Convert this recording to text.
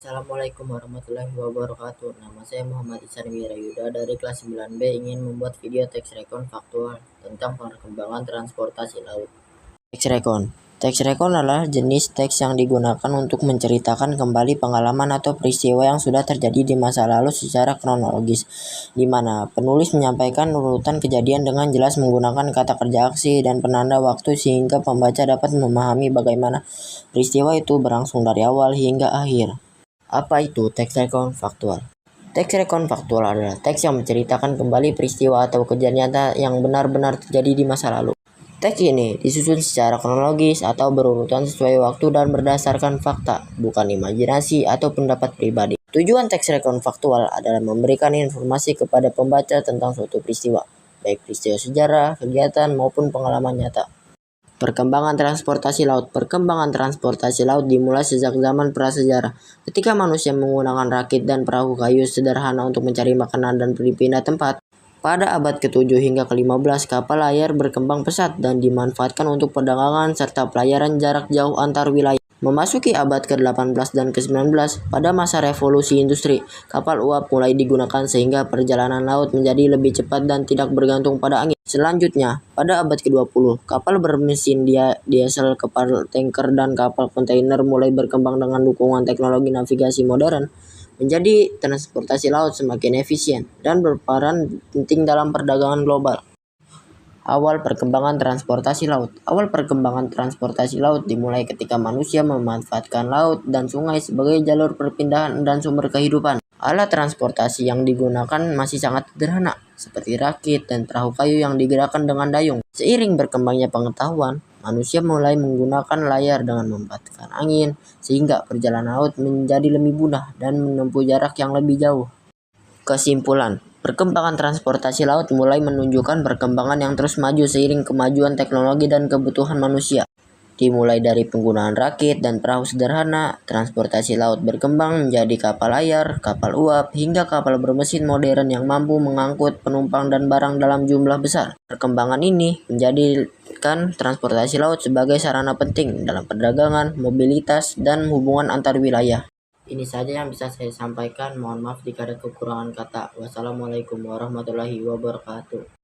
Assalamualaikum warahmatullahi wabarakatuh. Nama saya Muhammad Ihsan Wirayuda dari kelas 9B, ingin membuat video teks recon faktual tentang perkembangan transportasi laut. Teks recon. Teks recon adalah jenis teks yang digunakan untuk menceritakan kembali pengalaman atau peristiwa yang sudah terjadi di masa lalu secara kronologis, di mana penulis menyampaikan urutan kejadian dengan jelas menggunakan kata kerja aksi dan penanda waktu sehingga pembaca dapat memahami bagaimana peristiwa itu berlangsung dari awal hingga akhir. Apa itu teks recon faktual? Teks recon faktual adalah teks yang menceritakan kembali peristiwa atau kejadian nyata yang benar-benar terjadi di masa lalu. Teks ini disusun secara kronologis atau berurutan sesuai waktu dan berdasarkan fakta, bukan imajinasi atau pendapat pribadi. Tujuan teks recon faktual adalah memberikan informasi kepada pembaca tentang suatu peristiwa, baik peristiwa sejarah, kegiatan, maupun pengalaman nyata. Perkembangan transportasi laut. Perkembangan transportasi laut dimulai sejak zaman prasejarah, ketika manusia menggunakan rakit dan perahu kayu sederhana untuk mencari makanan dan berpindah tempat. Pada abad ke-7 hingga ke-15, kapal layar berkembang pesat dan dimanfaatkan untuk perdagangan serta pelayaran jarak jauh antar wilayah. Memasuki abad ke-18 dan ke-19, pada masa revolusi industri, kapal uap mulai digunakan sehingga perjalanan laut menjadi lebih cepat dan tidak bergantung pada angin. Selanjutnya, pada abad ke-20, kapal bermesin diesel, kapal tanker, dan kapal kontainer mulai berkembang dengan dukungan teknologi navigasi modern, menjadi transportasi laut semakin efisien dan berperan penting dalam perdagangan global. Awal perkembangan transportasi laut. Awal perkembangan transportasi laut dimulai ketika manusia memanfaatkan laut dan sungai sebagai jalur perpindahan dan sumber kehidupan. Alat transportasi yang digunakan masih sangat sederhana, seperti rakit dan perahu kayu yang digerakkan dengan dayung. Seiring berkembangnya pengetahuan, manusia mulai menggunakan layar dengan memanfaatkan angin, sehingga perjalanan laut menjadi lebih mudah dan menempuh jarak yang lebih jauh. Kesimpulan, perkembangan transportasi laut mulai menunjukkan perkembangan yang terus maju seiring kemajuan teknologi dan kebutuhan manusia. Dimulai dari penggunaan rakit dan perahu sederhana, transportasi laut berkembang menjadi kapal layar, kapal uap, hingga kapal bermesin modern yang mampu mengangkut penumpang dan barang dalam jumlah besar. Perkembangan ini menjadikan transportasi laut sebagai sarana penting dalam perdagangan, mobilitas, dan hubungan antar wilayah. Ini saja yang bisa saya sampaikan. Mohon maaf jika ada kekurangan kata. Wassalamualaikum warahmatullahi wabarakatuh.